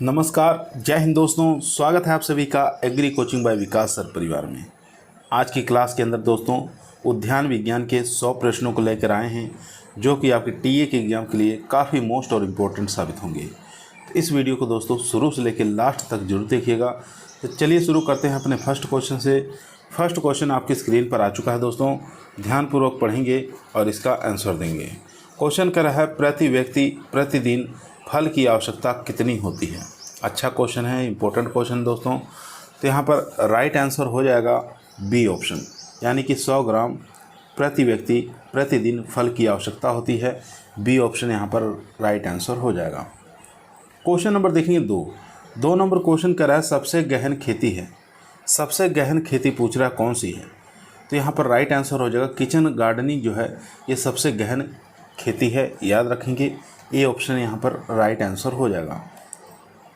नमस्कार, जय हिंद दोस्तों। स्वागत है आप सभी का एग्री कोचिंग बाय विकास सर परिवार में। आज की क्लास के अंदर दोस्तों उद्यान विज्ञान के 100 प्रश्नों को लेकर आए हैं, जो कि आपके टीए के एग्ज़ाम के लिए काफ़ी मोस्ट और इम्पोर्टेंट साबित होंगे। तो इस वीडियो को दोस्तों शुरू से लेकर लास्ट तक जरूर देखिएगा। तो चलिए शुरू करते हैं अपने फर्स्ट क्वेश्चन से। फर्स्ट क्वेश्चन आपकी स्क्रीन पर आ चुका है दोस्तों, ध्यानपूर्वक पढ़ेंगे और इसका आंसर देंगे। क्वेश्चन कर रहा है, प्रति व्यक्ति प्रतिदिन फल की आवश्यकता कितनी होती है। अच्छा क्वेश्चन है, इंपॉर्टेंट क्वेश्चन दोस्तों। तो यहाँ पर राइट आंसर हो जाएगा बी ऑप्शन, यानी कि 100 ग्राम प्रति व्यक्ति प्रतिदिन फल की आवश्यकता होती है। बी ऑप्शन यहाँ पर राइट आंसर हो जाएगा। क्वेश्चन नंबर देखेंगे 2 नंबर क्वेश्चन कर रहा है, सबसे गहन खेती है। सबसे गहन खेती पूछ रहा है कौन सी है। तो यहाँ पर राइट आंसर हो जाएगा किचन गार्डनिंग जो है ये सबसे गहन खेती है, याद रखेंगे। ए ऑप्शन यहाँ पर राइट आंसर हो जाएगा।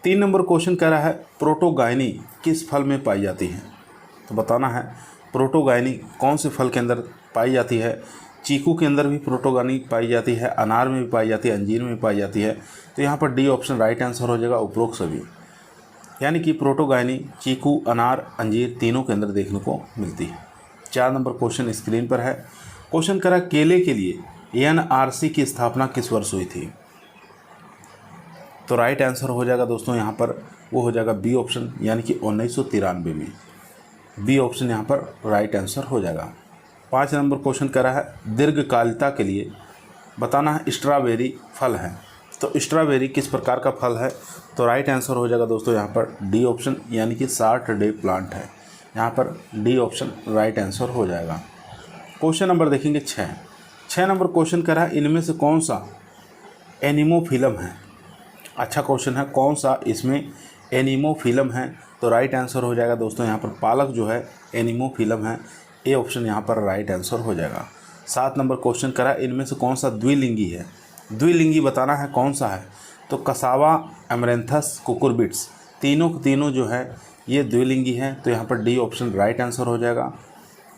3 नंबर क्वेश्चन कह रहा है, प्रोटोगायनी किस फल में पाई जाती है। तो बताना है प्रोटोगायनी कौन से फल के अंदर पाई जाती है। चीकू के अंदर भी प्रोटोगायनी पाई जाती है, अनार में भी पाई जाती है, अंजीर में भी पाई जाती है। तो यहाँ पर डी ऑप्शन राइट आंसर हो जाएगा, उपरोक्त सभी, यानी कि प्रोटोगायनी चीकू, अनार, अंजीर तीनों के अंदर देखने को मिलती है। 4 नंबर क्वेश्चन स्क्रीन पर है। क्वेश्चन करा, केले के लिए एनआरसी की स्थापना किस वर्ष हुई थी। तो राइट आंसर हो जाएगा दोस्तों यहाँ पर वो हो जाएगा बी ऑप्शन, यानी कि 1993 में। बी ऑप्शन यहाँ पर राइट आंसर हो जाएगा। 5 नंबर क्वेश्चन कर रहा है, दीर्घकालिकता के लिए बताना है स्ट्रॉबेरी फल है। तो स्ट्रॉबेरी किस प्रकार का फल है। तो राइट आंसर हो जाएगा दोस्तों यहाँ पर डी ऑप्शन, यानी कि 60 डे प्लांट है। यहाँ पर डी ऑप्शन राइट आंसर हो जाएगा। क्वेश्चन नंबर देखेंगे 6 नंबर क्वेश्चन कर रहा है, इनमें से कौन सा एनिमोफिलम है। अच्छा क्वेश्चन है, कौन सा इसमें एनिमोफिलम है। तो राइट आंसर हो जाएगा दोस्तों यहाँ पर पालक जो है एनिमोफिलम है। ए ऑप्शन यहाँ पर राइट आंसर हो जाएगा। 7 नंबर क्वेश्चन करा, इनमें से कौन सा द्विलिंगी है। द्विलिंगी बताना है कौन सा है। तो कसावा, अमरेंथस, कुकुरबिट्स तीनों जो है ये द्विलिंगी है। तो यहाँ पर डी ऑप्शन राइट आंसर हो जाएगा।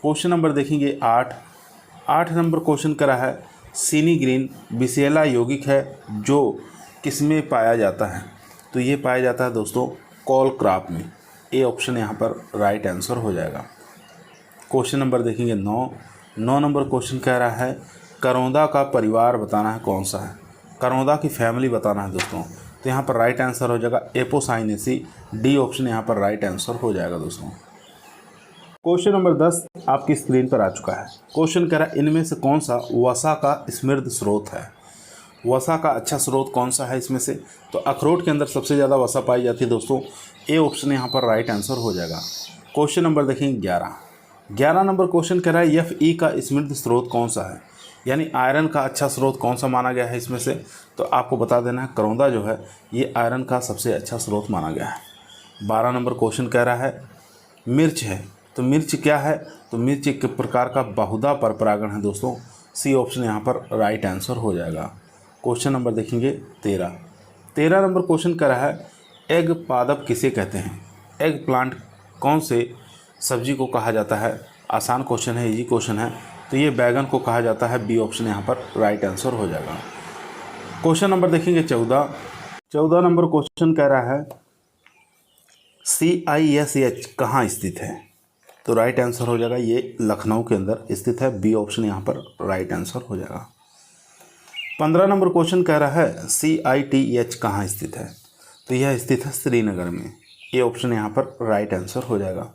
क्वेश्चन नंबर देखेंगे 8 नंबर क्वेश्चन करा है, सीनी ग्रीन बिसेला यौगिक है जो किसमें पाया जाता है। तो ये पाया जाता है दोस्तों कॉल क्रॉप में। ए ऑप्शन यहाँ पर राइट आंसर हो जाएगा। क्वेश्चन नंबर देखेंगे 9 नंबर क्वेश्चन कह रहा है, करौंदा का परिवार बताना है कौन सा है। करौंदा की फैमिली बताना है दोस्तों। तो यहाँ पर राइट आंसर हो जाएगा एपोसाइनेसी। डी ऑप्शन यहाँ पर राइट आंसर हो जाएगा दोस्तों। क्वेश्चन नंबर 10 आपकी स्क्रीन पर आ चुका है। क्वेश्चन कह रहा है, इनमें से कौन सा वसा का समृद्ध स्रोत है। वसा का अच्छा स्रोत कौन सा है इसमें से। तो अखरोट के अंदर सबसे ज़्यादा वसा पाई जाती है दोस्तों। ए ऑप्शन यहाँ पर राइट आंसर हो जाएगा। क्वेश्चन नंबर देखेंगे 11 नंबर क्वेश्चन कह रहा है, Fe का समृद्ध स्रोत कौन सा है, यानी आयरन का अच्छा स्रोत कौन सा माना गया है इसमें से। तो आपको बता देना है करौंदा जो है ये आयरन का सबसे अच्छा स्रोत माना गया है। 12 नंबर क्वेश्चन कह रहा है, मिर्च है। तो मिर्च क्या है। तो मिर्च एक प्रकार का बहुधा परपरागण है दोस्तों। सी ऑप्शन यहाँ पर राइट आंसर हो जाएगा। क्वेश्चन नंबर देखेंगे 13 नंबर क्वेश्चन कर रहा है, एग पादप किसे कहते हैं। एग प्लांट कौन से सब्जी को कहा जाता है। आसान क्वेश्चन है, इजी क्वेश्चन है। तो ये बैगन को कहा जाता है। बी ऑप्शन यहाँ पर राइट आंसर हो जाएगा। क्वेश्चन नंबर देखेंगे 14 नंबर क्वेश्चन कह रहा है, CISH कहाँ स्थित है। तो राइट आंसर हो जाएगा ये लखनऊ के अंदर स्थित है। बी ऑप्शन यहाँ पर राइट आंसर हो जाएगा। 15 नंबर क्वेश्चन कह रहा है, CITH कहाँ स्थित है। तो यह स्थित है श्रीनगर में। ए ऑप्शन यहाँ पर राइट आंसर हो जाएगा।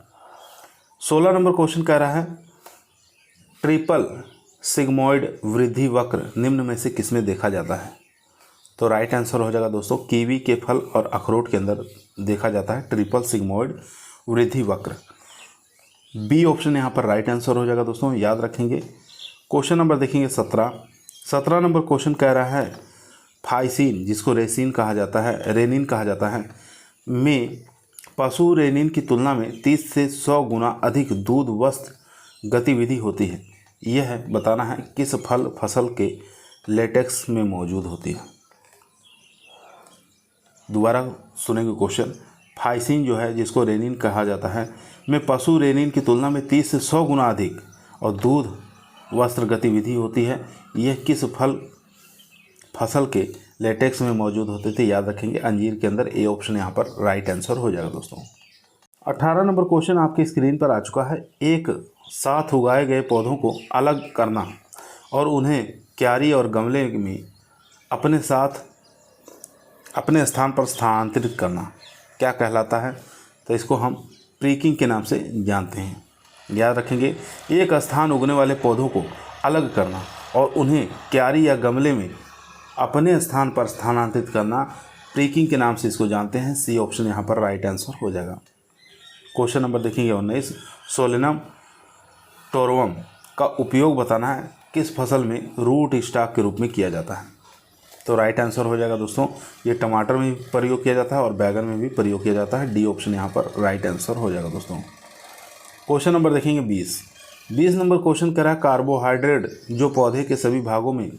16 नंबर क्वेश्चन कह रहा है, ट्रिपल सिग्मोइड वृद्धि वक्र निम्न में से किसमें देखा जाता है। तो राइट आंसर हो जाएगा दोस्तों कीवी के फल और अखरोट के अंदर देखा जाता है ट्रिपल सिग्मोइड वृद्धि वक्र। बी ऑप्शन यहाँ पर राइट आंसर हो जाएगा दोस्तों, याद रखेंगे। क्वेश्चन नंबर देखेंगे 17 नंबर क्वेश्चन कह रहा है, फाइसिन जिसको रेसिन कहा जाता है, रेनिन कहा जाता है, में पशु रेनिन की तुलना में 30 से 100 गुना अधिक दूध वस्त्र गतिविधि होती है। यह बताना है किस फल फसल के लेटेक्स में मौजूद होती है। दोबारा सुनेंगे क्वेश्चन, फाइसिन जो है जिसको रेनिन कहा जाता है में पशु रेनिन की तुलना में 30 से 100 गुना अधिक और दूध वस्त्र गतिविधि होती है। यह किस फसल के लेटेक्स में मौजूद होते थे, याद रखेंगे अंजीर के अंदर। ए ऑप्शन यहाँ पर राइट आंसर हो जाएगा दोस्तों। 18 नंबर क्वेश्चन आपकी स्क्रीन पर आ चुका है। एक साथ उगाए गए पौधों को अलग करना और उन्हें क्यारी और गमले में अपने स्थान पर स्थानांतरित करना क्या कहलाता है? तो इसको हम प्रीकिंग के नाम से जानते हैं। याद रखेंगे, एक स्थान उगने वाले पौधों को अलग करना और उन्हें क्यारी या गमले में अपने स्थान पर स्थानांतरित करना प्रीकिंग के नाम से इसको जानते हैं। सी ऑप्शन यहाँ पर राइट आंसर हो जाएगा। क्वेश्चन नंबर देखेंगे 19। सोलेनम टोरवम का उपयोग बताना है किस फसल में रूट स्टॉक के रूप में किया जाता है? तो राइट आंसर हो जाएगा दोस्तों, ये टमाटर में भी प्रयोग किया जाता है और बैगन में भी प्रयोग किया जाता है। डी ऑप्शन यहाँ पर राइट आंसर हो जाएगा दोस्तों। क्वेश्चन नंबर देखेंगे 20 नंबर क्वेश्चन कह रहा है कार्बोहाइड्रेट जो पौधे के सभी भागों में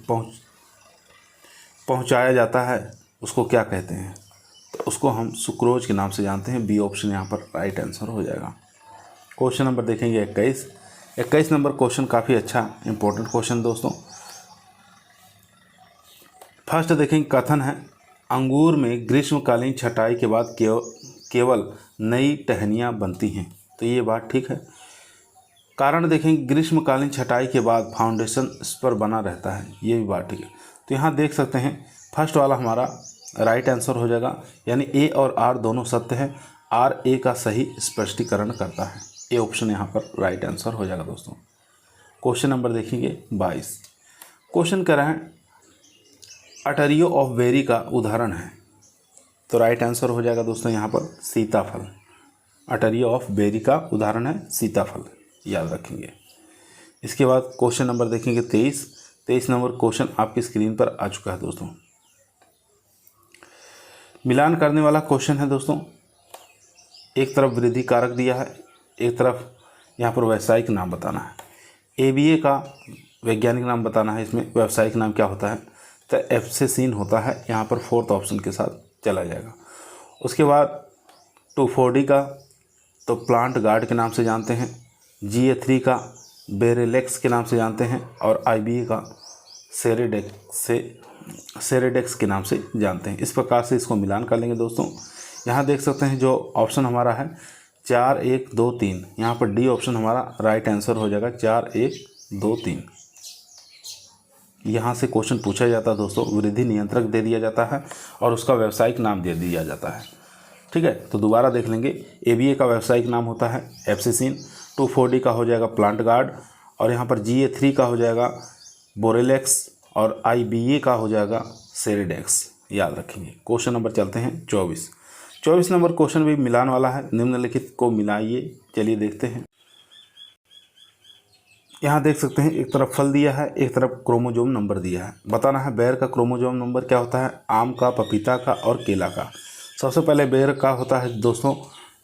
पहुँचाया जाता है उसको क्या कहते हैं? तो उसको हम सुक्रोज के नाम से जानते हैं। बी ऑप्शन यहाँ पर राइट आंसर हो जाएगा। क्वेश्चन नंबर देखेंगे 21 नंबर क्वेश्चन काफ़ी अच्छा इंपॉर्टेंट क्वेश्चन दोस्तों। फर्स्ट देखेंगे कथन है अंगूर में ग्रीष्मकालीन छटाई के बाद केवल नई टहनियाँ बनती हैं। तो ये बात ठीक है। कारण देखेंगे ग्रीष्मकालीन छटाई के बाद फाउंडेशन इस पर बना रहता है, ये भी बात ठीक है। तो यहाँ देख सकते हैं फर्स्ट वाला हमारा राइट आंसर हो जाएगा, यानी ए और आर दोनों सत्य है। आर ए का सही स्पष्टीकरण करता है। ए ऑप्शन यहाँ पर राइट आंसर हो जाएगा दोस्तों। क्वेश्चन नंबर देखेंगे 22। क्वेश्चन कर रहे हैं अटरियो ऑफ बेरी का उदाहरण है। तो राइट आंसर हो जाएगा दोस्तों यहाँ पर सीताफल। अटरियो ऑफ बेरी का उदाहरण है सीताफल, याद रखेंगे। इसके बाद क्वेश्चन नंबर देखेंगे 23 नंबर क्वेश्चन आपकी स्क्रीन पर आ चुका है दोस्तों। मिलान करने वाला क्वेश्चन है दोस्तों। एक तरफ वृद्धि कारक दिया है, एक तरफ यहाँ पर व्यावसायिक नाम बताना है। ABA का वैज्ञानिक नाम बताना है, इसमें व्यावसायिक नाम क्या होता है? तो एप्सिसिन होता है। यहाँ पर फोर्थ ऑप्शन के साथ चला जाएगा। उसके बाद 2,4-D का तो प्लांट गार्ड के नाम से जानते हैं। GA3 का बेरेलेक्स के नाम से जानते हैं और IBA का सेरेडेक्स के नाम से जानते हैं। इस प्रकार से इसको मिलान कर लेंगे दोस्तों। यहाँ देख सकते हैं जो ऑप्शन हमारा है 4, 1, 2, 3, यहाँ पर डी ऑप्शन हमारा राइट आंसर हो जाएगा। 4, 1, 2, 3 यहाँ से क्वेश्चन पूछा जाता है दोस्तों। वृद्धि नियंत्रक दे दिया जाता है और उसका व्यावसायिक नाम दे दिया जाता है। ठीक है, तो दोबारा देख लेंगे। ABA का व्यावसायिक नाम होता है एप्सिसिन, 2,4-D का हो जाएगा प्लांट गार्ड और यहाँ पर GA3 का हो जाएगा बोरेलेक्स और IBA का हो जाएगा सेरेडेक्स, याद रखेंगे। क्वेश्चन नंबर चलते हैं 24 नंबर क्वेश्चन भी मिलान वाला है। निम्नलिखित को मिलाइए, चलिए देखते हैं। यहाँ देख सकते हैं एक तरफ फल दिया है, एक तरफ क्रोमोजोम नंबर दिया है। बताना है बेर का क्रोमोजोम नंबर क्या होता है? आम का, पपीता का और केला का। सबसे पहले बेर का होता है दोस्तों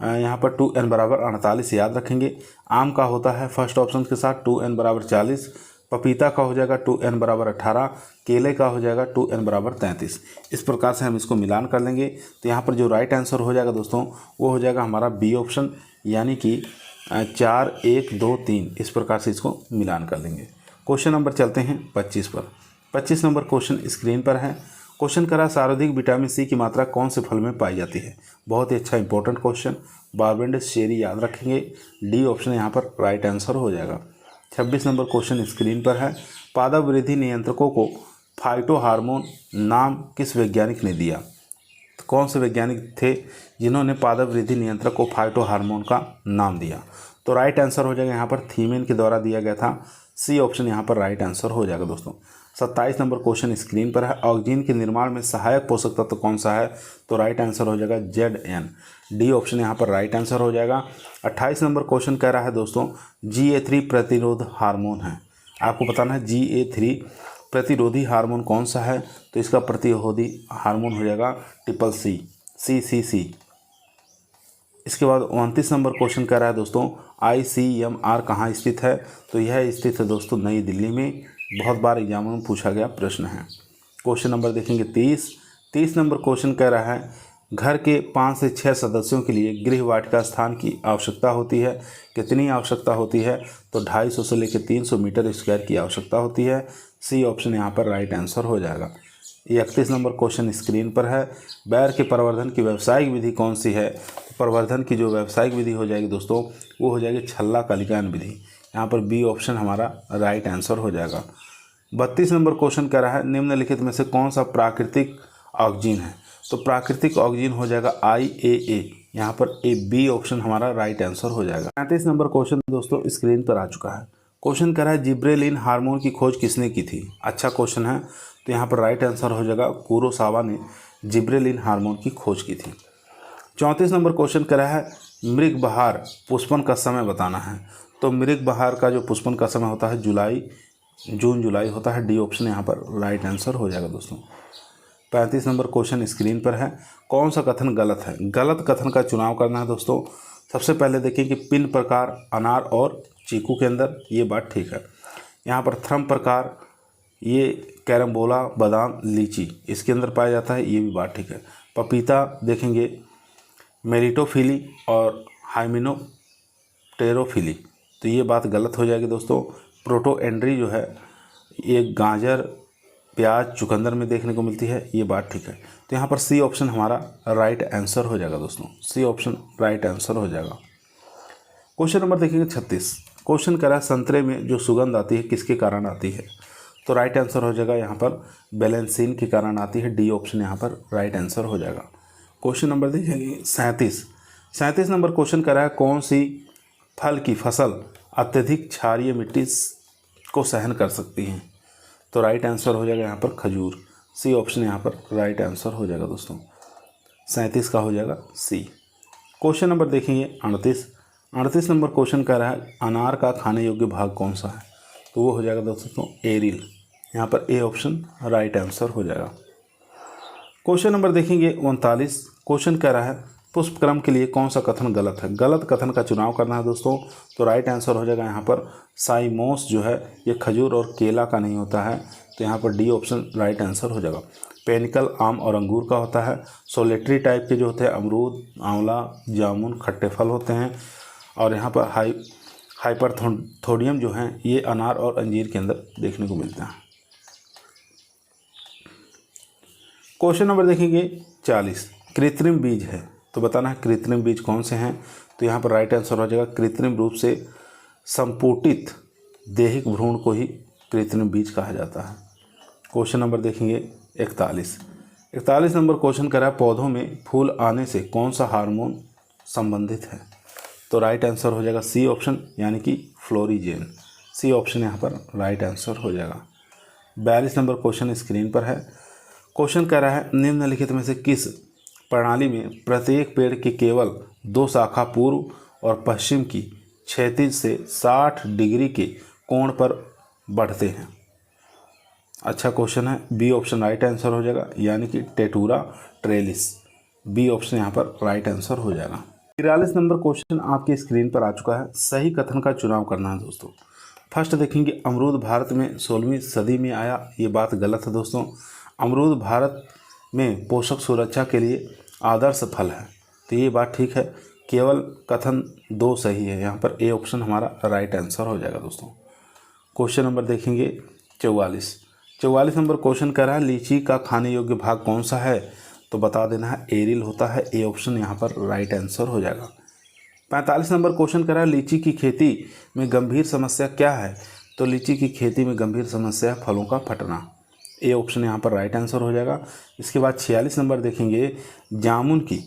यहाँ पर 2n बराबर 48, याद रखेंगे। आम का होता है फर्स्ट ऑप्शन के साथ 2n बराबर 40, पपीता का हो जाएगा 2n बराबर 18, केले का हो जाएगा 2n बराबर 33। इस प्रकार से हम इसको मिलान कर लेंगे। तो यहाँ पर जो राइट आंसर हो जाएगा दोस्तों वो हो जाएगा हमारा बी ऑप्शन, यानी कि 4, 1, 2, 3। इस प्रकार से इसको मिलान कर लेंगे। क्वेश्चन नंबर चलते हैं 25 पर। 25 नंबर क्वेश्चन स्क्रीन पर है। क्वेश्चन करा सर्वाधिक विटामिन सी की मात्रा कौन से फल में पाई जाती है? बहुत ही अच्छा इंपॉर्टेंट क्वेश्चन। बारबेंडस चेरी, याद रखेंगे। डी ऑप्शन यहाँ पर राइट आंसर हो जाएगा। 26 नंबर क्वेश्चन स्क्रीन पर है। पादप वृद्धि नियंत्रकों को फाइटो हार्मोन नाम किस वैज्ञानिक ने दिया? तो कौन से वैज्ञानिक थे जिन्होंने पादप वृद्धि नियंत्रक को फाइटो हार्मोन का नाम दिया? तो राइट आंसर हो जाएगा यहाँ पर थीमेन के द्वारा दिया गया था। सी ऑप्शन यहाँ पर राइट आंसर हो जाएगा दोस्तों। 27 नंबर क्वेश्चन स्क्रीन पर है। ऑक्सीजन के निर्माण में सहायक पोषक तत्व कौन सा है? तो राइट आंसर हो जाएगा Zn। डी ऑप्शन यहाँ पर राइट आंसर हो जाएगा। 28 नंबर क्वेश्चन कह रहा है दोस्तों GA3 प्रतिरोध हार्मोन है। आपको बताना है GA3 प्रतिरोधी हार्मोन कौन सा है? तो इसका प्रतिरोधी हार्मोन हो जाएगा CCC। इसके बाद 29 नंबर क्वेश्चन कह रहा है दोस्तों ICMR कहाँ स्थित है? तो यह स्थित है दोस्तों नई दिल्ली में। बहुत बार एग्जाम में पूछा गया प्रश्न है। क्वेश्चन नंबर देखेंगे 30 नंबर क्वेश्चन कह रहा है घर के 5 से 6 सदस्यों के लिए गृहवाटिका स्थान की आवश्यकता होती है। कितनी आवश्यकता होती है? तो 250 से लेकर 300 मीटर स्क्वायर की आवश्यकता होती है। सी ऑप्शन यहाँ पर राइट आंसर हो जाएगा। 31 नंबर क्वेश्चन स्क्रीन पर है। बैर के प्रवर्धन की व्यावसायिक विधि कौन सी है? तो प्रवर्धन की जो व्यावसायिक विधि हो जाएगी दोस्तों वो हो जाएगी छल्ला कलिकान विधि। यहाँ पर बी ऑप्शन हमारा राइट आंसर हो जाएगा। 32 नंबर क्वेश्चन कह रहा है निम्नलिखित में से कौन सा प्राकृतिक ऑक्सीजन है? तो प्राकृतिक ऑक्सीजन हो जाएगा IAA। यहाँ पर बी ऑप्शन हमारा राइट आंसर हो जाएगा। 35 नंबर क्वेश्चन दोस्तों स्क्रीन पर आ चुका है। क्वेश्चन कह रहा है जिब्रेलिन हार्मोन की खोज किसने की थी? अच्छा क्वेश्चन है, तो यहाँ पर राइट आंसर हो जाएगा कुरोसावा ने जिब्रेलिन हार्मोन की खोज की थी। 34 नंबर क्वेश्चन कह रहा है मृग बहार पुष्पन का समय बताना है। तो मृग बहार का जो पुष्पन का समय होता है जून जुलाई होता है। डी ऑप्शन यहाँ पर राइट आंसर हो जाएगा दोस्तों। 35 नंबर क्वेश्चन स्क्रीन पर है। कौन सा कथन गलत है? गलत कथन का चुनाव करना है दोस्तों। सबसे पहले देखें कि पिन प्रकार अनार और चीकू के अंदर, ये बात ठीक है। यहाँ पर थ्रम प्रकार ये कैरम्बोला बादाम लीची इसके अंदर पाया जाता है, ये भी बात ठीक है। पपीता देखेंगे मेरिटोफिली और हाइमिनोप्टेरोफिली, तो ये बात गलत हो जाएगी दोस्तों। प्रोटोएंड्री जो है ये गाजर प्याज चुकंदर में देखने को मिलती है, ये बात ठीक है। तो यहाँ पर सी ऑप्शन हमारा राइट आंसर हो जाएगा दोस्तों। सी ऑप्शन राइट आंसर हो जाएगा। क्वेश्चन नंबर देखेंगे 36। क्वेश्चन करा संतरे में जो सुगंध आती है किसके कारण आती है? तो राइट आंसर हो जाएगा यहाँ पर बेलेंसिन के कारण आती है। डी ऑप्शन यहाँ पर राइट आंसर हो जाएगा। क्वेश्चन नंबर देखेंगे 37 नंबर क्वेश्चन करा है कौन सी फल की फसल अत्यधिक क्षारीय मिट्टी को सहन कर सकती हैं? तो राइट आंसर हो जाएगा यहाँ पर खजूर। सी ऑप्शन यहाँ पर राइट आंसर हो जाएगा दोस्तों। 37 का हो जाएगा सी। क्वेश्चन नंबर देखेंगे 38 नंबर क्वेश्चन कह रहा है अनार का खाने योग्य भाग कौन सा है? तो वो हो जाएगा दोस्तों एरिल। यहाँ पर ए ऑप्शन राइट आंसर हो जाएगा। क्वेश्चन नंबर देखेंगे 39। क्वेश्चन कह रहा है पुष्पक्रम के लिए कौन सा कथन गलत है? गलत कथन का चुनाव करना है दोस्तों। तो राइट आंसर हो जाएगा यहाँ पर साइमोस जो है ये खजूर और केला का नहीं होता है। तो यहाँ पर डी ऑप्शन राइट आंसर हो जाएगा। पेनिकल आम और अंगूर का होता है। सोलेटरी टाइप के जो होते हैं अमरूद, आंवला, जामुन खट्टे फल होते हैं। और यहाँ पर हाइपरथोडियम जो हैं ये अनार और अंजीर के अंदर देखने को मिलते हैं। क्वेश्चन नंबर देखेंगे 40। कृत्रिम बीज है, तो बताना है कृत्रिम बीज कौन से हैं? तो यहाँ पर राइट आंसर हो जाएगा कृत्रिम रूप से संपुटित दैहिक भ्रूण को ही कृत्रिम बीज कहा जाता है। क्वेश्चन नंबर देखेंगे 41 नंबर क्वेश्चन करा पौधों में फूल आने से कौन सा हार्मोन संबंधित है? तो राइट आंसर हो जाएगा सी ऑप्शन यानी कि फ्लोरीजेन। सी ऑप्शन यहाँ पर राइट आंसर हो जाएगा। 42 नंबर क्वेश्चन स्क्रीन पर है। क्वेश्चन कह रहा है निम्नलिखित में से किस प्रणाली में प्रत्येक पेड़ की केवल 2 शाखा पूर्व और पश्चिम की क्षैतिज से 60 डिग्री के कोण पर बढ़ते हैं? अच्छा क्वेश्चन है। बी ऑप्शन राइट आंसर हो जाएगा यानी कि टेटूरा ट्रेलिस। बी ऑप्शन यहाँ पर राइट आंसर हो जाएगा। 43 नंबर क्वेश्चन आपकी स्क्रीन पर आ चुका है। सही कथन का चुनाव करना है दोस्तों। फर्स्ट देखेंगे अमरूद भारत में 16वीं सदी में आया, ये बात गलत है दोस्तों। अमरूद भारत में पोषक सुरक्षा के लिए आदर्श फल है, तो ये बात ठीक है। केवल कथन 2 सही है, यहाँ पर ए ऑप्शन हमारा राइट आंसर हो जाएगा दोस्तों। क्वेश्चन नंबर देखेंगे 44 नंबर क्वेश्चन कह रहा है लीची का खाने योग्य भाग कौन सा है? तो बता देना है एरिल होता है। ए ऑप्शन यहाँ पर राइट आंसर हो जाएगा। 45 नंबर क्वेश्चन कह रहा है लीची की खेती में गंभीर समस्या क्या है? तो लीची की खेती में गंभीर समस्या फलों का फटना। ए ऑप्शन यहाँ पर राइट आंसर हो जाएगा। इसके बाद 46 नंबर देखेंगे जामुन की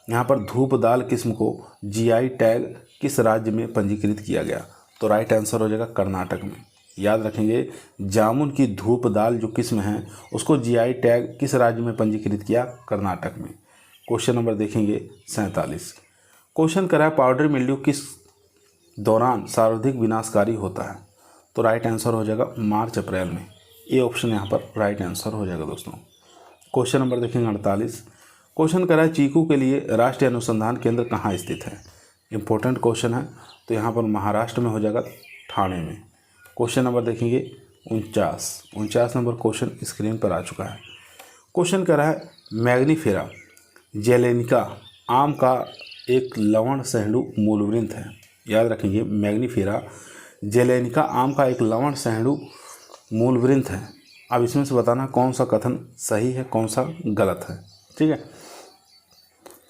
यहाँ पर धूपदाल किस्म को जीआई टैग किस राज्य में पंजीकृत किया गया? तो राइट आंसर हो जाएगा कर्नाटक में। याद रखेंगे जामुन की धूपदाल जो किस्म है उसको जीआई टैग किस राज्य में पंजीकृत किया? कर्नाटक में। क्वेश्चन नंबर देखेंगे 47। क्वेश्चन करा पाउडर मिल्ड्यू किस दौरान सर्वाधिक विनाशकारी होता है? तो राइट आंसर हो जाएगा मार्च अप्रैल में। ए ऑप्शन यहाँ पर राइट आंसर हो जाएगा दोस्तों। क्वेश्चन नंबर देखेंगे 48। क्वेश्चन करा चीकू के लिए राष्ट्रीय अनुसंधान केंद्र कहाँ स्थित है? इंपॉर्टेंट क्वेश्चन है, तो यहाँ पर महाराष्ट्र में हो जाएगा ठाणे में। क्वेश्चन नंबर देखेंगे 49 नंबर क्वेश्चन स्क्रीन पर आ चुका है। क्वेश्चन कह रहा है मैग्नीफेरा जेलेनिका आम का एक लवण सहिष्णु मूलवृंत है। याद रखेंगे मैग्नीफेरा जेलेनिका आम का एक लवण सहिष्णु मूलवृंत है। अब इसमें से बताना कौन सा कथन सही है कौन सा गलत है। ठीक है,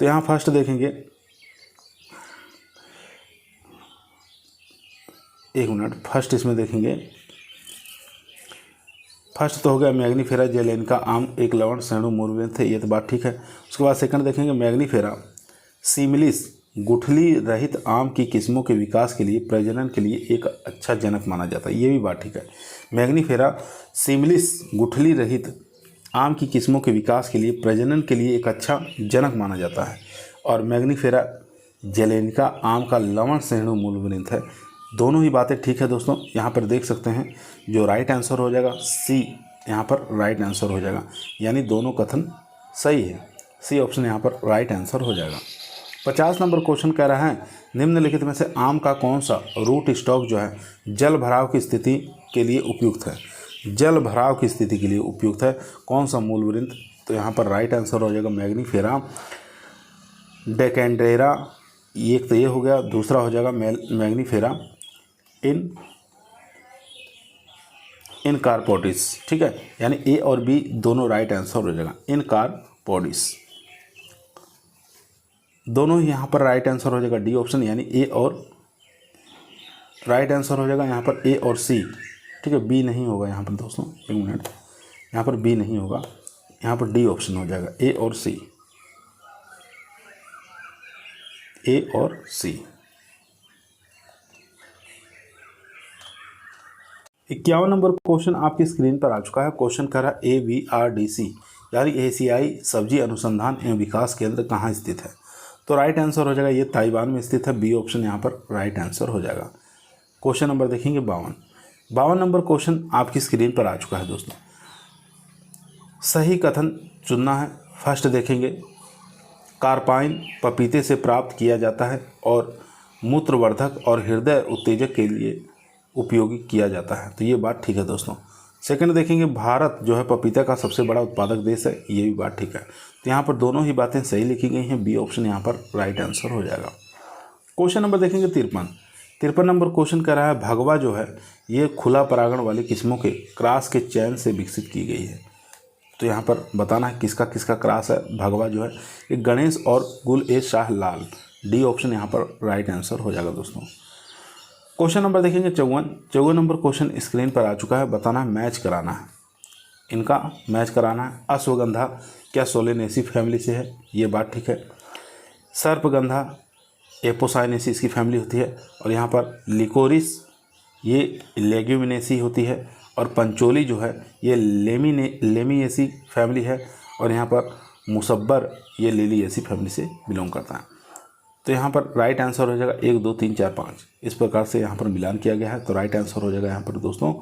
तो यहाँ फर्स्ट देखेंगे, एक मिनट, फर्स्ट इसमें देखेंगे, फर्स्ट तो हो गया मैग्नीफेरा जेलेनिका आम एक लवण श्रेणु मूलवृंत है, ये तो बात ठीक है। उसके बाद सेकंड देखेंगे मैग्नीफेरा सिमिलिस गुठली रहित आम की किस्मों के विकास के लिए प्रजनन के लिए एक अच्छा जनक माना जाता है, ये भी बात ठीक है। मैग्नीफेरा सिमिलिस गुठली रहित आम की किस्मों के विकास के लिए प्रजनन के लिए एक अच्छा जनक माना जाता है। और मैग्नीफेरा जेलेनिका आम का लवण श्रेणु मूलवृंत है, दोनों ही बातें ठीक है दोस्तों। यहाँ पर देख सकते हैं जो राइट आंसर हो जाएगा सी, यहाँ पर राइट आंसर हो जाएगा, यानी दोनों कथन सही है, सी ऑप्शन यहाँ पर राइट आंसर हो जाएगा। 50 नंबर क्वेश्चन कह रहा है निम्नलिखित में से आम का कौन सा रूट स्टॉक जो है जल भराव की स्थिति के लिए उपयुक्त है, जल भराव की स्थिति के लिए उपयुक्त है, कौन सा मूलवृंत, तो यहाँ पर राइट आंसर हो जाएगा मैग्नीफेरा डेकेंड्रेरा, एक तो ये हो गया, दूसरा हो जाएगा मैग्नीफेरा इनकार्पोडिस। ठीक है, यानी ए और बी दोनों राइट आंसर हो जाएगा, इनकार्पोडिस दोनों ही यहाँ पर राइट आंसर हो जाएगा, डी ऑप्शन, यानी ए और राइट आंसर हो जाएगा यहाँ पर ए और सी। ठीक है, बी नहीं होगा यहाँ पर दोस्तों, एक मिनट, यहाँ पर बी नहीं होगा, यहाँ पर डी ऑप्शन हो जाएगा, ए और सी, ए और सी। 51 नंबर क्वेश्चन आपकी स्क्रीन पर आ चुका है। क्वेश्चन कह रहा है AVRDC यानी एशियाई सब्जी अनुसंधान एवं विकास केंद्र कहाँ स्थित है, तो राइट आंसर हो जाएगा ये ताइवान में स्थित है, बी ऑप्शन यहाँ पर राइट आंसर हो जाएगा। क्वेश्चन नंबर देखेंगे 52 नंबर क्वेश्चन आपकी स्क्रीन पर आ चुका है दोस्तों। सही कथन चुनना है। फर्स्ट देखेंगे कार्पाइन पपीते से प्राप्त किया जाता है और मूत्रवर्धक और हृदय उत्तेजक के लिए उपयोगी किया जाता है, तो ये बात ठीक है दोस्तों। सेकंड देखेंगे भारत जो है पपीता का सबसे बड़ा उत्पादक देश है, ये भी बात ठीक है। तो यहाँ पर दोनों ही बातें सही लिखी गई हैं, बी ऑप्शन यहाँ पर राइट आंसर हो जाएगा। क्वेश्चन नंबर देखेंगे 53 नंबर क्वेश्चन कह रहा है भगवा जो है ये खुला परागण वाली किस्मों के क्रॉस के चयन से विकसित की गई है, तो यहाँ पर बताना है किसका किसका क्रॉस है। भगवा जो है ये गणेश और गुल ए शाह लाल, डी ऑप्शन यहाँ पर राइट आंसर हो जाएगा दोस्तों। क्वेश्चन नंबर देखेंगे 54 नंबर क्वेश्चन स्क्रीन पर आ चुका है। बताना है मैच कराना है, इनका मैच कराना है। अश्वगंधा क्या सोलेनेसी फैमिली से है, ये बात ठीक है। सर्पगंधा एपोसाइनेसी इसकी फैमिली होती है, और यहाँ पर लिकोरिस ये लेग्यूमिनेसी होती है, और पंचोली जो है ये लेमिएसी फैमिली है, और यहाँ पर मुसब्बर ये लिलिएसी फैमिली से बिलोंग करता है। तो यहाँ पर राइट आंसर हो जाएगा 1 2 3 4 5, इस प्रकार से यहाँ पर मिलान किया गया है, तो राइट आंसर हो जाएगा यहाँ पर दोस्तों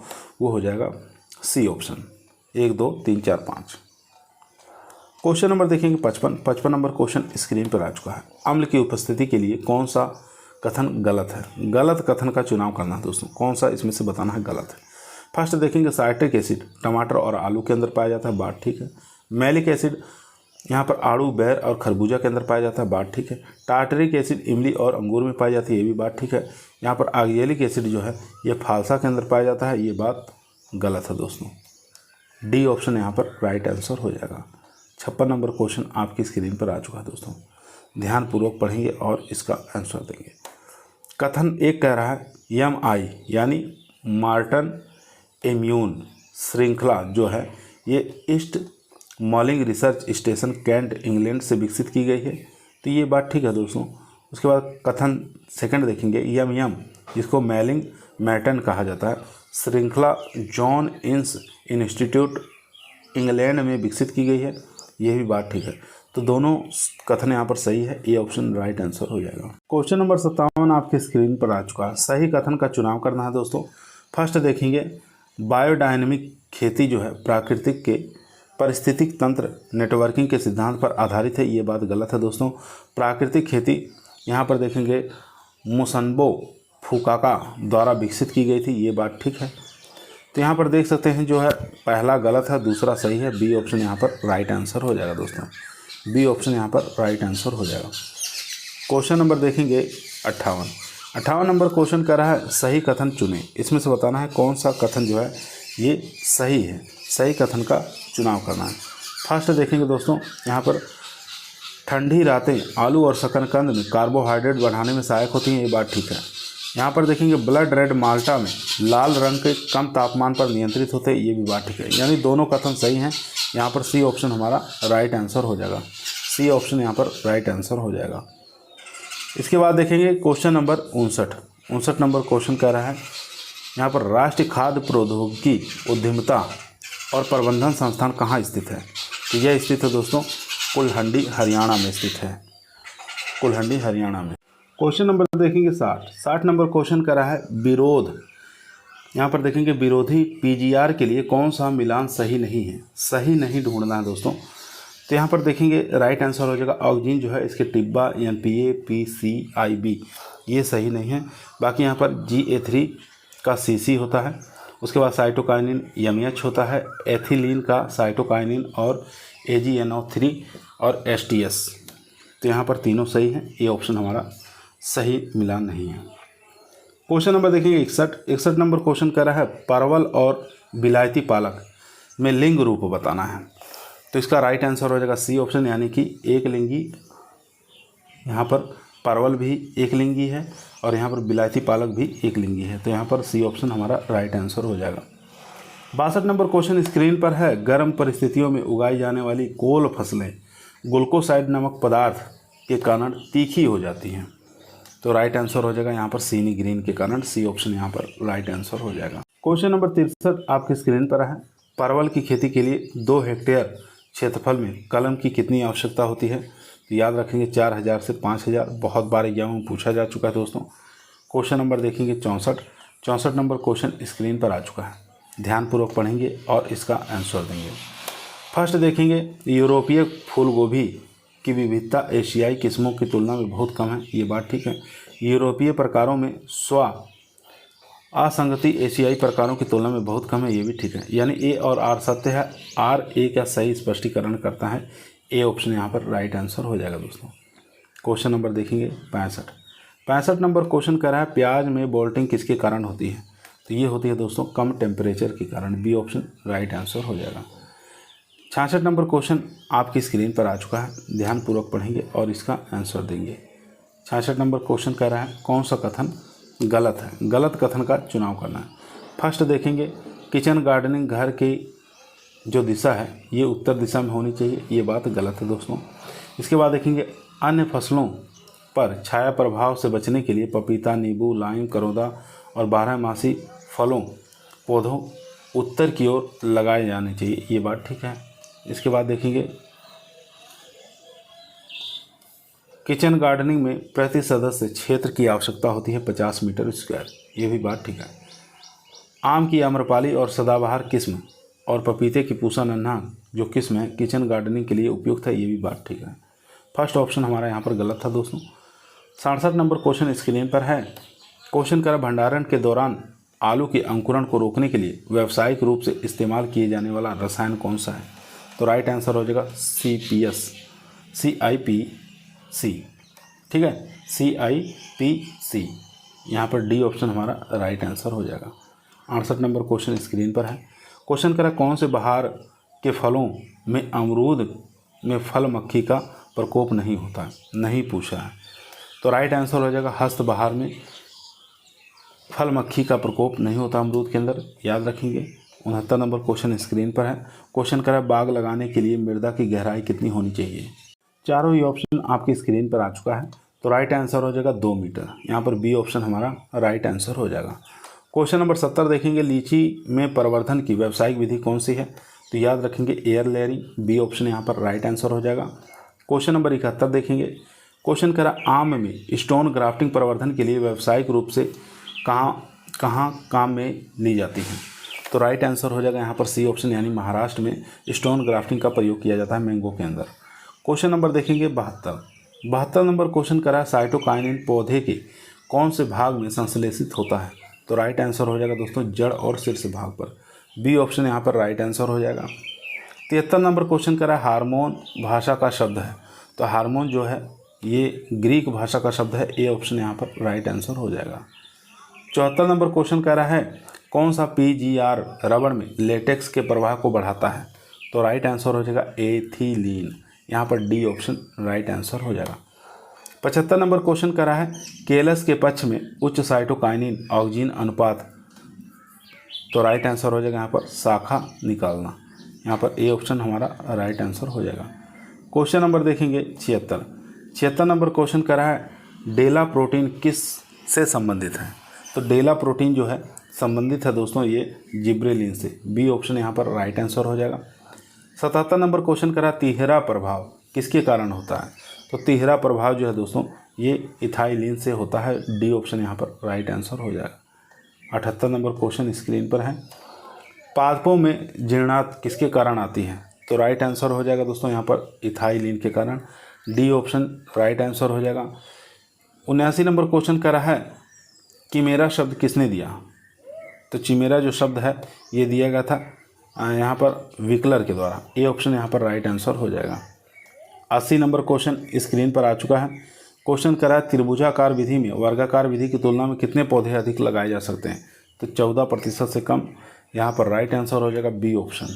वो हो जाएगा सी ऑप्शन, 1 2 3 4 5। क्वेश्चन नंबर देखेंगे 55 नंबर क्वेश्चन स्क्रीन पर आ चुका है। अम्ल की उपस्थिति के लिए कौन सा कथन गलत है, गलत कथन का चुनाव करना है दोस्तों, कौन सा इसमें से बताना है गलत है। फर्स्ट देखेंगे साइट्रिक एसिड टमाटर और आलू के अंदर पाया जाता है, बात ठीक है। मैलिक एसिड यहाँ पर आड़ू बैर और खरबूजा के अंदर पाया जाता है, बात ठीक है। टार्टरिक एसिड इमली और अंगूर में पाई जाती है, ये भी बात ठीक है। यहाँ पर ऑक्जेलिक एसिड जो है ये फालसा के अंदर पाया जाता है, ये बात गलत है दोस्तों, डी ऑप्शन यहाँ पर राइट आंसर हो जाएगा। 56 नंबर क्वेश्चन आपकी स्क्रीन पर आ चुका है दोस्तों, ध्यानपूर्वक पढ़ेंगे और इसका आंसर देंगे। कथन एक कह रहा है MI यानी मार्टन इम्यून श्रृंखला जो है ये East Malling research station Kent England से विकसित की गई है, तो ये बात ठीक है दोस्तों। उसके बाद कथन सेकंड देखेंगे MM जिसको मैलिंग मैटन कहा जाता है, श्रृंखला जॉन इंस इंस्टीट्यूट इंग्लैंड में विकसित की गई है, ये भी बात ठीक है। तो दोनों कथन यहाँ पर सही है, ए ऑप्शन राइट आंसर हो जाएगा। क्वेश्चन नंबर 57 आपके स्क्रीन पर आ चुका है। सही कथन का चुनाव करना है दोस्तों। फर्स्ट देखेंगे बायोडायनेमिक खेती जो है प्राकृतिक के पारिस्थितिक तंत्र नेटवर्किंग के सिद्धांत पर आधारित है, ये बात गलत है दोस्तों। प्राकृतिक खेती यहाँ पर देखेंगे मुसनबो फुकाका द्वारा विकसित की गई थी, ये बात ठीक है। तो यहाँ पर देख सकते हैं जो है पहला गलत है, दूसरा सही है, बी ऑप्शन यहाँ पर राइट आंसर हो जाएगा दोस्तों, बी ऑप्शन यहाँ पर राइट आंसर हो जाएगा। क्वेश्चन नंबर देखेंगे 58 नंबर क्वेश्चन कर रहा है सही कथन चुने, इसमें से बताना है कौन सा कथन जो है ये सही है। सही कथन का चुनाव करना है। फर्स्ट देखेंगे दोस्तों, यहाँ पर ठंडी रातें आलू और शकरकंद में कार्बोहाइड्रेट बढ़ाने में सहायक होती हैं, ये बात ठीक है। यहाँ पर देखेंगे ब्लड रेड माल्टा में लाल रंग के कम तापमान पर नियंत्रित होते हैं, ये भी बात ठीक है। यानी दोनों कथन सही हैं। यहाँ पर सी ऑप्शन हमारा राइट आंसर हो जाएगा। सी ऑप्शन यहाँ पर राइट आंसर हो जाएगा। इसके बाद देखेंगे क्वेश्चन नंबर 59 नंबर क्वेश्चन कह रहा है यहाँ पर राष्ट्रीय खाद्य प्रौद्योगिकी उद्यमिता और प्रबंधन संस्थान कहाँ स्थित है? तो यह स्थित है दोस्तों कुलहंडी हरियाणा में स्थित है, कुलहंडी हरियाणा में। क्वेश्चन नंबर देखेंगे 60 नंबर क्वेश्चन कर रहा है विरोध। यहाँ पर देखेंगे विरोधी पीजीआर के लिए कौन सा मिलान सही नहीं है? सही नहीं ढूंढना है दोस्तों। तो यहाँ पर देखेंगे राइट आंसर हो जाएगा ऑक्सीजन जो है इसके टिब्बा NPA PCIB, ये सही नहीं है। बाकी यहाँ पर GA3 का CC होता है, उसके बाद साइटोकाइनिन MH होता है, एथिलीन का साइटोकाइनिन और AGNO3 और STS। तो यहाँ पर तीनों सही हैं, ये ऑप्शन हमारा सही मिलान नहीं है। क्वेश्चन नंबर देखेंगे 61 नंबर क्वेश्चन कर रहा है परवल और विलायती पालक में लिंग रूप बताना है। तो इसका राइट आंसर हो जाएगा सी ऑप्शन, यानी कि एक लिंगी। यहाँ पर परवल भी एक लिंगी है और यहाँ पर विलायती पालक भी एक लिंगी है। तो यहाँ पर सी ऑप्शन हमारा राइट आंसर हो जाएगा। 62 नंबर क्वेश्चन स्क्रीन पर है गर्म परिस्थितियों में उगाई जाने वाली कोल फसलें ग्लूकोसाइड नामक पदार्थ के कारण तीखी हो जाती हैं। तो राइट आंसर हो जाएगा यहाँ पर सीनी ग्रीन के कारण, सी ऑप्शन यहाँ पर राइट आंसर हो जाएगा। क्वेश्चन नंबर 63 आपकी स्क्रीन पर है परवल की खेती के लिए 2 हेक्टेयर क्षेत्रफल में कलम की कितनी आवश्यकता होती है? तो याद रखेंगे 4000 से 5000। बहुत बार एग्जाम में पूछा जा चुका है दोस्तों। क्वेश्चन नंबर देखेंगे 64 नंबर क्वेश्चन स्क्रीन पर आ चुका है, ध्यानपूर्वक पढ़ेंगे और इसका आंसर देंगे। फर्स्ट देखेंगे यूरोपीय फूल गोभी की विविधता एशियाई किस्मों की तुलना में बहुत कम है, ये बात ठीक है। यूरोपीय प्रकारों में असंगति एशियाई प्रकारों की तुलना में बहुत कम है, ये भी ठीक है। यानी ए और आर सत्य है, आर ए का सही स्पष्टीकरण करता है, ए ऑप्शन यहाँ पर राइट आंसर हो जाएगा दोस्तों। क्वेश्चन नंबर देखेंगे 65 नंबर क्वेश्चन कर रहा है प्याज में बोल्टिंग किसके कारण होती है? तो ये होती है दोस्तों कम टेम्परेचर के कारण, बी ऑप्शन राइट आंसर हो जाएगा। 66 नंबर क्वेश्चन आपकी स्क्रीन पर आ चुका है, ध्यानपूर्वक पढ़ेंगे और इसका आंसर देंगे। 66 नंबर क्वेश्चन कह रहा है कौन सा कथन गलत है? गलत कथन का चुनाव करना है। फर्स्ट देखेंगे किचन गार्डनिंग घर की जो दिशा है ये उत्तर दिशा में होनी चाहिए, ये बात गलत है दोस्तों। इसके बाद देखेंगे अन्य फसलों पर छाया प्रभाव से बचने के लिए पपीता, नींबू, लाइम, करौंदा और 12मासी फलों पौधों उत्तर की ओर लगाए जाने चाहिए, ये बात ठीक है। इसके बाद देखेंगे किचन गार्डनिंग में प्रति सदस्य क्षेत्र की आवश्यकता होती है 50 मीटर स्क्वायर, ये भी बात ठीक है। आम की आम्रपाली और सदाबहार किस्म और पपीते की पूसा नन्हा जो किस्म है किचन गार्डनिंग के लिए उपयुक्त है, ये भी बात ठीक है। फर्स्ट ऑप्शन हमारा यहाँ पर गलत था दोस्तों। 67 नंबर क्वेश्चन स्क्रीन पर है। क्वेश्चन कर भंडारण के दौरान आलू के अंकुरण को रोकने के लिए व्यावसायिक रूप से इस्तेमाल किए जाने वाला रसायन कौन सा है? तो राइट आंसर हो जाएगा CIPC, ठीक है, CIPC। यहाँ पर डी ऑप्शन हमारा राइट आंसर हो जाएगा। 68 नंबर क्वेश्चन स्क्रीन पर है। क्वेश्चन करा कौन से बहार के फलों में अमरूद में फल मक्खी का प्रकोप नहीं होता है? नहीं पूछा है, तो राइट आंसर हो जाएगा हस्त बहार में फल मक्खी का प्रकोप नहीं होता अमरूद के अंदर, याद रखेंगे। 69 नंबर क्वेश्चन स्क्रीन पर है। क्वेश्चन करा बाग लगाने के लिए मृदा की गहराई कितनी होनी चाहिए? चारों ही ऑप्शन आपकी स्क्रीन पर आ चुका है, तो राइट आंसर हो जाएगा 2 मीटर। यहाँ पर बी ऑप्शन हमारा राइट आंसर हो जाएगा। क्वेश्चन नंबर 70 देखेंगे लीची में प्रवर्धन की व्यावसायिक विधि कौन सी है? तो याद रखेंगे एयर लेयरिंग, बी ऑप्शन यहाँ पर राइट आंसर हो जाएगा। क्वेश्चन नंबर 71 देखेंगे। क्वेश्चन करा आम में स्टोन ग्राफ्टिंग प्रवर्धन के लिए व्यावसायिक रूप से कहाँ काम में ली जाती है? तो राइट आंसर हो जाएगा यहाँ पर सी ऑप्शन, यानी महाराष्ट्र में स्टोन ग्राफ्टिंग का प्रयोग किया जाता है मैंगो के अंदर। क्वेश्चन नंबर देखेंगे 72 नंबर क्वेश्चन करा साइटोकाइनिन पौधे के कौन से भाग में संश्लेषित होता है? तो राइट आंसर हो जाएगा दोस्तों जड़ और शीर्ष भाग पर, बी ऑप्शन यहाँ पर राइट आंसर हो जाएगा। 73 नंबर क्वेश्चन करा हार्मोन भाषा का शब्द है? तो हार्मोन जो है ये ग्रीक भाषा का शब्द है, ए ऑप्शन यहाँ पर राइट आंसर हो जाएगा। 74 नंबर क्वेश्चन कह रहा है कौन सा PGR रबड़ में लेटेक्स के प्रवाह को बढ़ाता है? तो राइट आंसर हो जाएगा एथिलीन। यहाँ पर डी ऑप्शन राइट आंसर हो जाएगा। 75 नंबर क्वेश्चन करा है केलस के पक्ष में उच्च साइटोकाइनिन ऑक्सिन अनुपात। तो राइट आंसर हो जाएगा यहाँ पर शाखा निकालना। यहाँ पर ए ऑप्शन हमारा राइट आंसर हो जाएगा। क्वेश्चन नंबर देखेंगे 76 नंबर क्वेश्चन करा है डेला प्रोटीन किस से संबंधित है? तो डेला प्रोटीन जो है संबंधित है दोस्तों ये जिब्रेलिन से। बी ऑप्शन यहाँ पर राइट आंसर हो जाएगा। 77 नंबर क्वेश्चन करा तिहरा प्रभाव किसके कारण होता है? तो तिहरा प्रभाव जो है दोस्तों ये इथाइलिन से होता है। डी ऑप्शन यहाँ पर राइट आंसर हो जाएगा। 78 नंबर क्वेश्चन स्क्रीन पर है पादपों में जीर्णात किसके कारण आती है? तो राइट आंसर हो जाएगा दोस्तों यहाँ पर इथाइलिन के कारण। डी ऑप्शन राइट आंसर हो जाएगा। 79 नंबर क्वेश्चन करा है किमेरा शब्द किसने दिया? तो चिमेरा जो शब्द है ये दिया गया था यहाँ पर विकलर के द्वारा। ए ऑप्शन यहाँ पर राइट आंसर हो जाएगा। 80 नंबर क्वेश्चन स्क्रीन पर आ चुका है। क्वेश्चन करा है त्रिभुजाकार विधि में वर्गाकार विधि की तुलना में कितने पौधे अधिक लगाए जा सकते हैं? तो 14% से कम। यहाँ पर राइट आंसर हो जाएगा B option.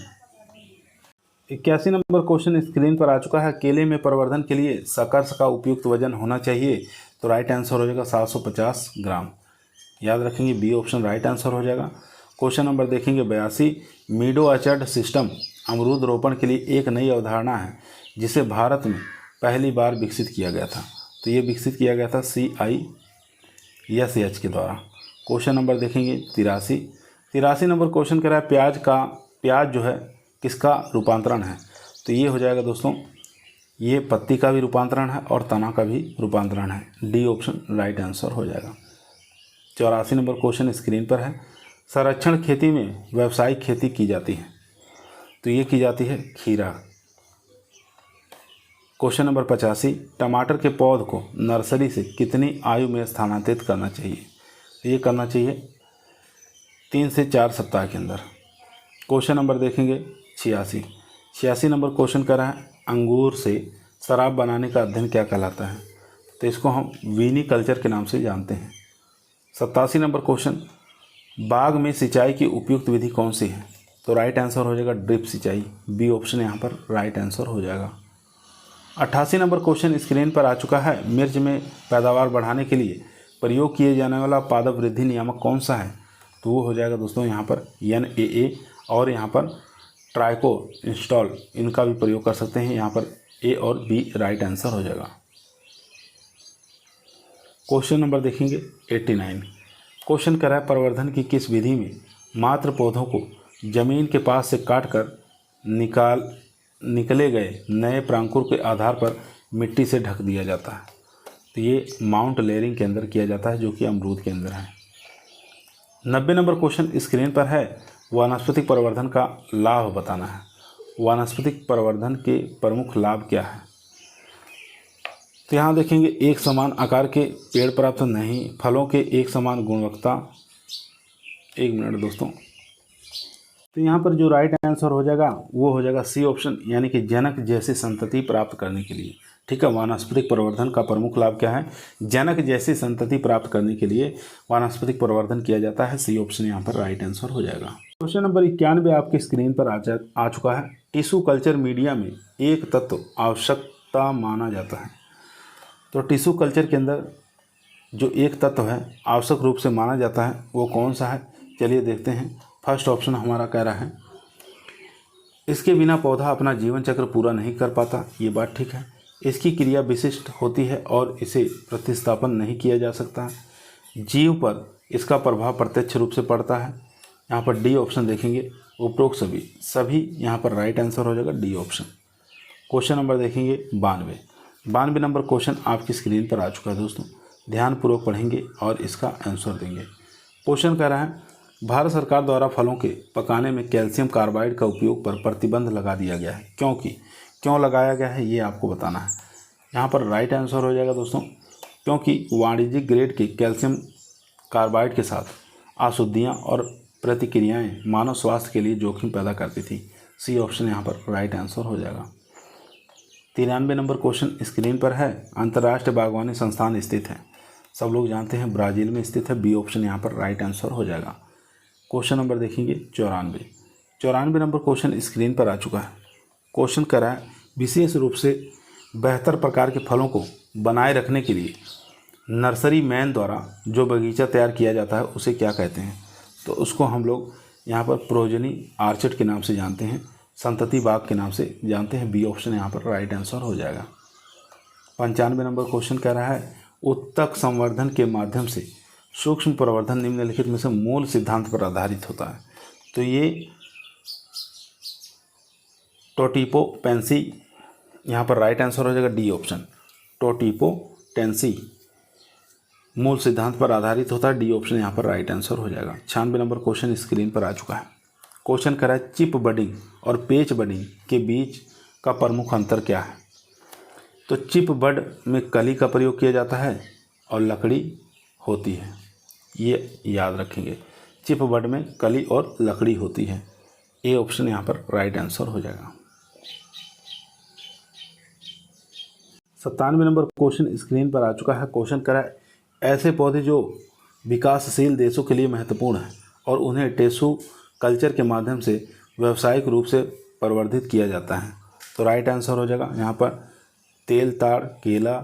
81 number question screen पर आ चुका है केले में प्रवर्धन के लिए सकर्ष का उपयुक्त वजन होना चाहिए। तो राइट आंसर हो जाएगा 750 ग्राम। याद रखेंगे बी ऑप्शन राइट आंसर हो जाएगा। क्वेश्चन नंबर देखेंगे 82 मीडो ऑर्चर्ड सिस्टम अमरूद रोपण के लिए एक नई अवधारणा है जिसे भारत में पहली बार विकसित किया गया था। तो ये विकसित किया गया था CISH के द्वारा। क्वेश्चन नंबर देखेंगे 83 नंबर क्वेश्चन करा है प्याज जो है किसका रूपांतरण है? तो ये हो जाएगा दोस्तों ये पत्ती का भी रूपांतरण है और तना का भी रूपांतरण है। डी ऑप्शन राइट आंसर हो जाएगा। 84 नंबर क्वेश्चन स्क्रीन पर है संरक्षण खेती में व्यावसायिक खेती की जाती है। तो ये की जाती है खीरा। क्वेश्चन नंबर 85 टमाटर के पौध को नर्सरी से कितनी आयु में स्थानांतरित करना चाहिए? तो ये करना चाहिए 3 से 4 सप्ताह के अंदर। क्वेश्चन नंबर देखेंगे 86 नंबर क्वेश्चन करा है अंगूर से शराब बनाने का अध्ययन क्या कहलाता है? तो इसको हम विनीकल्चर के नाम से जानते हैं। 87 नंबर क्वेश्चन बाग में सिंचाई की उपयुक्त विधि कौन सी है? तो राइट आंसर हो जाएगा ड्रिप सिंचाई। बी ऑप्शन यहाँ पर राइट आंसर हो जाएगा। 88 नंबर क्वेश्चन स्क्रीन पर आ चुका है मिर्च में पैदावार बढ़ाने के लिए प्रयोग किए जाने वाला पादप वृद्धि नियामक कौन सा है? तो वो हो जाएगा दोस्तों यहाँ पर NAA और यहाँ पर ट्राइको इंस्टॉल इनका भी प्रयोग कर सकते हैं। यहाँ पर A और B राइट आंसर हो जाएगा। क्वेश्चन नंबर देखेंगे 89 क्वेश्चन करा है प्रवर्धन की किस विधि में मात्र पौधों को जमीन के पास से काटकर निकले गए नए प्रांकुर के आधार पर मिट्टी से ढक दिया जाता है? तो ये माउंट लेयरिंग के अंदर किया जाता है जो कि अमरूद के अंदर है। 90 नंबर क्वेश्चन स्क्रीन पर है वानस्पतिक प्रवर्धन का लाभ बताना है। वानस्पतिक प्रवर्धन के प्रमुख लाभ क्या है? तो यहाँ देखेंगे एक समान आकार के पेड़ प्राप्त नहीं, फलों के एक समान गुणवत्ता। एक मिनट दोस्तों, तो यहाँ पर जो राइट आंसर हो जाएगा वो हो जाएगा सी ऑप्शन, यानी कि जनक जैसी संतति प्राप्त करने के लिए। ठीक है, वानस्पतिक प्रवर्धन का प्रमुख लाभ क्या है? जनक जैसी संतति प्राप्त करने के लिए वानस्पतिक प्रवर्धन किया जाता है। सी ऑप्शन यहाँ पर राइट आंसर हो जाएगा। क्वेश्चन नंबर 91 आपकी स्क्रीन पर आ चुका है। टिश्यू कल्चर मीडिया में एक तत्व आवश्यकता माना जाता है। तो टिश्यू कल्चर के अंदर जो एक तत्व है आवश्यक रूप से माना जाता है वो कौन सा है? चलिए देखते हैं। फर्स्ट ऑप्शन हमारा कह रहा है इसके बिना पौधा अपना जीवन चक्र पूरा नहीं कर पाता। ये बात ठीक है। इसकी क्रिया विशिष्ट होती है और इसे प्रतिस्थापन नहीं किया जा सकता। जीव पर इसका प्रभाव प्रत्यक्ष रूप से पड़ता है। यहाँ पर डी ऑप्शन देखेंगे, उपरोक्त सभी यहाँ पर राइट आंसर हो जाएगा डी ऑप्शन। क्वेश्चन नंबर देखेंगे 92 नंबर क्वेश्चन आपकी स्क्रीन पर आ चुका है दोस्तों, ध्यानपूर्वक पढ़ेंगे और इसका आंसर देंगे। क्वेश्चन कह रहा है भारत सरकार द्वारा फलों के पकाने में कैल्शियम कार्बाइड का उपयोग पर प्रतिबंध लगा दिया गया है, क्यों लगाया गया है ये आपको बताना है। यहाँ पर राइट आंसर हो जाएगा दोस्तों, क्योंकि वाणिज्यिक ग्रेड के कैल्शियम कार्बाइड के साथ अशुद्धियाँ और प्रतिक्रियाएँ मानव स्वास्थ्य के लिए जोखिम पैदा करती थी। सी ऑप्शन यहाँ पर राइट आंसर हो जाएगा। 93 नंबर क्वेश्चन स्क्रीन पर है अंतर्राष्ट्रीय बागवानी संस्थान स्थित है। सब लोग जानते हैं ब्राज़ील में स्थित है। बी ऑप्शन यहाँ पर राइट आंसर हो जाएगा। क्वेश्चन नंबर देखेंगे 94 नंबर क्वेश्चन स्क्रीन पर आ चुका है। क्वेश्चन करा है विशेष रूप से बेहतर प्रकार के फलों को बनाए रखने के लिए नर्सरी मैन द्वारा जो बगीचा तैयार किया जाता है उसे क्या कहते हैं। तो उसको हम लोग यहाँ पर प्रोजनी आर्चर्ड के नाम से जानते हैं, संतति बाग के नाम से जानते हैं। बी ऑप्शन यहाँ पर राइट आंसर हो जाएगा। 95 नंबर क्वेश्चन कह रहा है उत्तक संवर्धन के माध्यम से सूक्ष्म प्रवर्धन निम्नलिखित में से मूल सिद्धांत पर आधारित होता है। तो ये टोटिपोटेंसी यहाँ पर राइट आंसर हो जाएगा। डी ऑप्शन टोटिपोटेंसी मूल सिद्धांत पर आधारित होता है। डी ऑप्शन यहाँ पर राइट आंसर हो जाएगा। 96 नंबर क्वेश्चन स्क्रीन पर आ चुका है। क्वेश्चन करा है चिप बडिंग और पेच बडिंग के बीच का प्रमुख अंतर क्या है। तो चिप बड में कली का प्रयोग किया जाता है और लकड़ी होती है, ये याद रखेंगे। चिप बड में कली और लकड़ी होती है। ए ऑप्शन यहाँ पर राइट आंसर हो जाएगा। 97 नंबर क्वेश्चन स्क्रीन पर आ चुका है। क्वेश्चन करा है ऐसे पौधे जो विकासशील देशों के लिए महत्वपूर्ण हैं और उन्हें टिश्यू कल्चर के माध्यम से व्यावसायिक रूप से प्रवर्धित किया जाता है। तो राइट आंसर हो जाएगा यहाँ पर तेल ताड़, केला,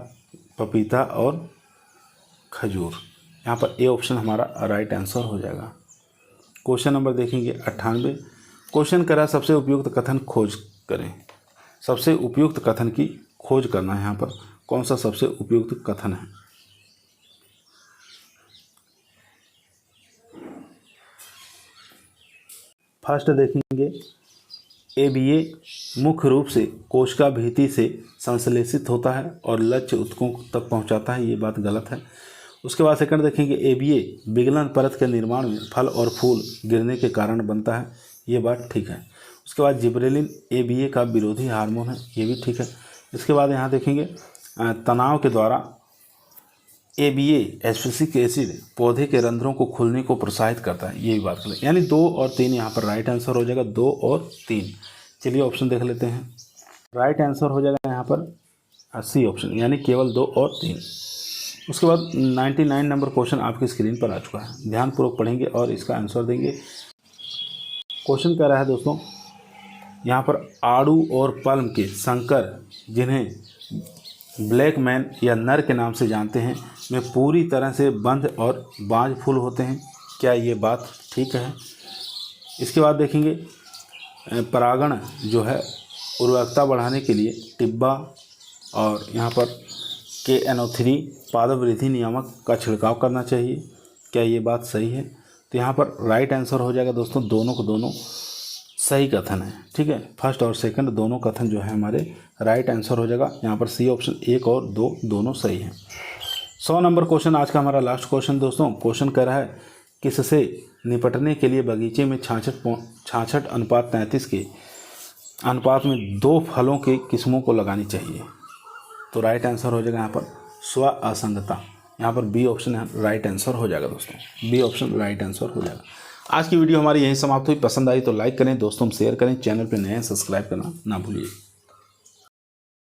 पपीता और खजूर। यहाँ पर ए ऑप्शन हमारा राइट आंसर हो जाएगा। क्वेश्चन नंबर देखेंगे 98। क्वेश्चन करा सबसे उपयुक्त कथन खोज करें। सबसे उपयुक्त कथन की खोज करना है। यहाँ पर कौन सा सबसे उपयुक्त कथन है। फर्स्ट देखेंगे ABA मुख्य रूप से कोशिका भित्ति से संश्लेषित होता है और लक्ष्य ऊतकों तक पहुंचाता है, ये बात गलत है। उसके बाद सेकंड देखेंगे ABA विगलन परत के निर्माण में फल और फूल गिरने के कारण बनता है, ये बात ठीक है। उसके बाद जिब्रेलिन ABA का विरोधी हार्मोन है, ये भी ठीक है। इसके बाद यहाँ देखेंगे तनाव के द्वारा ABA एस्पेसिक एसिड पौधे के रंध्रों को खुलने को प्रोत्साहित करता है, ये भी बात करें। यानी 2 और 3 यहाँ पर राइट आंसर हो जाएगा। 2 और 3। चलिए ऑप्शन देख लेते हैं। राइट आंसर हो जाएगा यहाँ पर सी ऑप्शन, यानी केवल 2 और 3। उसके बाद 99 नंबर क्वेश्चन आपकी स्क्रीन पर आ चुका है। ध्यानपूर्वक पढ़ेंगे और इसका आंसर देंगे। क्वेश्चन कह रहा है दोस्तों यहाँ पर आड़ू और पल्म के संकर, जिन्हें ब्लैक मैन या नर के नाम से जानते हैं, में पूरी तरह से बंद और बाँझ फूल होते हैं, क्या ये बात ठीक है। इसके बाद देखेंगे परागण जो है उर्वरकता बढ़ाने के लिए टिब्बा और यहाँ पर KNO3 पादवृद्धि नियामक का छिड़काव करना चाहिए, क्या ये बात सही है। तो यहाँ पर राइट आंसर हो जाएगा दोस्तों। दोनों को दोनों सही कथन है, ठीक है। फर्स्ट और सेकंड दोनों कथन जो है हमारे राइट आंसर हो जाएगा। यहाँ पर सी ऑप्शन 1 और 2 दोनों सही हैं। 100 नंबर क्वेश्चन आज का हमारा लास्ट क्वेश्चन दोस्तों। क्वेश्चन कह रहा है किससे निपटने के लिए बगीचे में 66:33 के अनुपात में 2 फलों के किस्मों को लगानी चाहिए। तो राइट आंसर हो जाएगा यहाँ पर स्व असंगता। यहाँ पर बी ऑप्शन राइट आंसर हो जाएगा दोस्तों। बी ऑप्शन राइट आंसर हो जाएगा। आज की वीडियो हमारी यहीं समाप्त हुई। पसंद आई तो लाइक करें, दोस्तों में शेयर करें, चैनल पर नए हैं सब्सक्राइब करना ना भूलिए।